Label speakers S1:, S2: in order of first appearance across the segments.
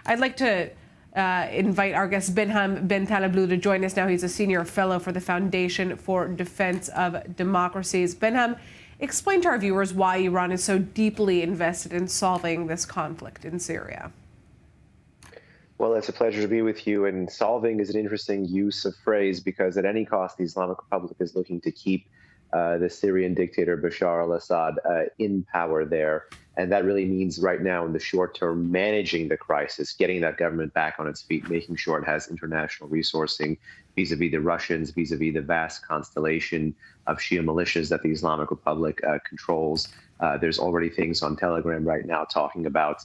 S1: I'd like to invite our guest Behnam Ben Taleblu to join us now. He's a senior fellow for the Foundation for Defense of Democracies. Behnam, explain to our viewers why Iran is so deeply invested in solving this conflict in Syria.
S2: Well, it's a pleasure to be with you. And solving is an interesting use of phrase because at any cost, the Islamic Republic is looking to keep the Syrian dictator Bashar al-Assad in power there. And that really means right now in the short term, managing the crisis, getting that government back on its feet, making sure it has international resourcing vis-a-vis the Russians, vis-a-vis the vast constellation of Shia militias that the Islamic Republic controls. There's already things on Telegram right now talking about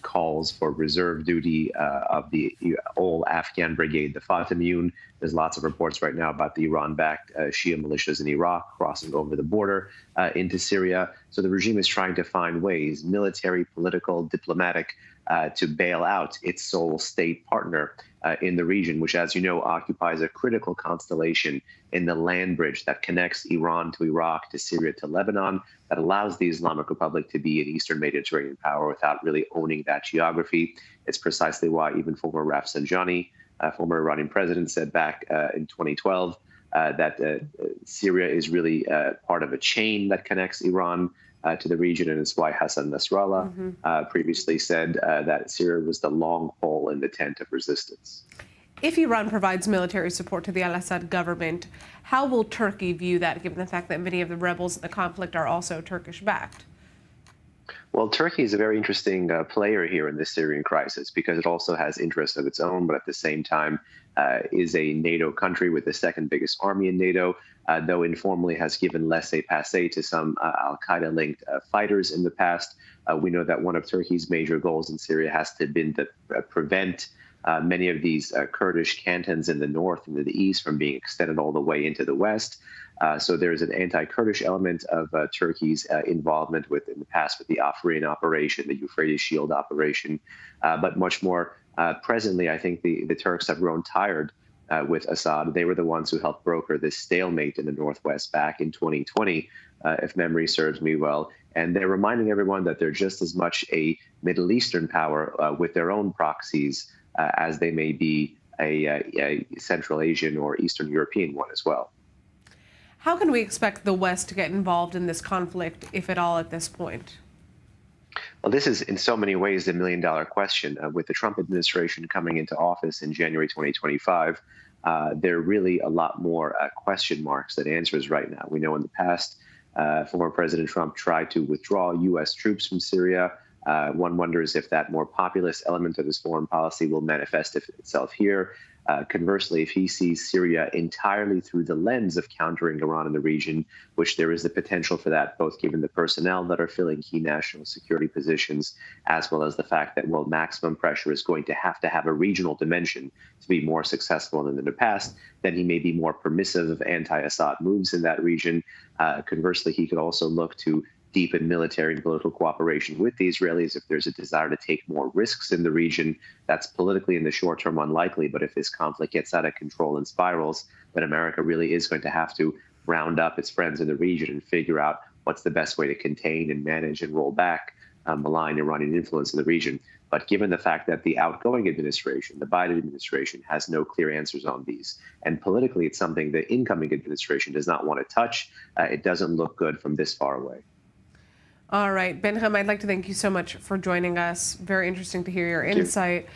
S2: calls for reserve duty of the all Afghan brigade, the Fatimiyun. There's lots of reports right now about the Iran-backed Shia militias in Iraq crossing over the border into Syria. So the regime is trying to find ways, military, political, diplomatic, to bail out its sole state partner in the region, which, as you know, occupies a critical constellation in the land bridge that connects Iran to Iraq, to Syria, to Lebanon, that allows the Islamic Republic to be an Eastern Mediterranean power without really owning that geography. It's precisely why even former Rafsanjani, former Iranian president, said back in 2012 that Syria is really part of a chain that connects Iran to the region, and it's why Hassan Nasrallah previously said that Syria was the long pole in the tent of resistance.
S1: If Iran provides military support to the al-Assad government, how will Turkey view that, given the fact that many of the rebels in the conflict are also Turkish-backed?
S2: Well, Turkey is a very interesting player here in the Syrian crisis because it also has interests of its own, but at the same time is a NATO country with the second biggest army in NATO, though informally has given laissez-passer to some al-Qaeda-linked fighters in the past. We know that one of Turkey's major goals in Syria has been to prevent many of these Kurdish cantons in the north and in the east from being extended all the way into the west. So there's an anti-Kurdish element of Turkey's involvement in the past with the Afrin operation, the Euphrates Shield operation. But much more presently, I think the Turks have grown tired with Assad. They were the ones who helped broker this stalemate in the northwest back in 2020, if memory serves me well. And they're reminding everyone that they're just as much a Middle Eastern power with their own proxies as they may be a Central Asian or Eastern European one as well.
S1: How can we expect the West to get involved in this conflict, if at all, at this point?
S2: Well, this is in so many ways the million-dollar question. With the Trump administration coming into office in January 2025, there are really a lot more question marks than answers right now. We know in the past, former President Trump tried to withdraw U.S. troops from Syria. One wonders if that more populist element of his foreign policy will manifest itself here. Conversely, if he sees Syria entirely through the lens of countering Iran in the region, which there is the potential for that, both given the personnel that are filling key national security positions, as well as the fact that, well, maximum pressure is going to have a regional dimension to be more successful than in the past, then he may be more permissive of anti-Assad moves in that region. Conversely, he could also look to deepen military and political cooperation with the Israelis if there's a desire to take more risks in the region. That's politically in the short term unlikely, but if this conflict gets out of control and spirals, then America really is going to have to round up its friends in the region and figure out what's the best way to contain and manage and roll back malign Iranian influence in the region. But given the fact that the outgoing administration, the Biden administration, has no clear answers on these, and politically it's something the incoming administration does not want to touch, it doesn't look good from this far away.
S1: All right, Behnam, I'd like to thank you so much for joining us. Very interesting to hear your insight.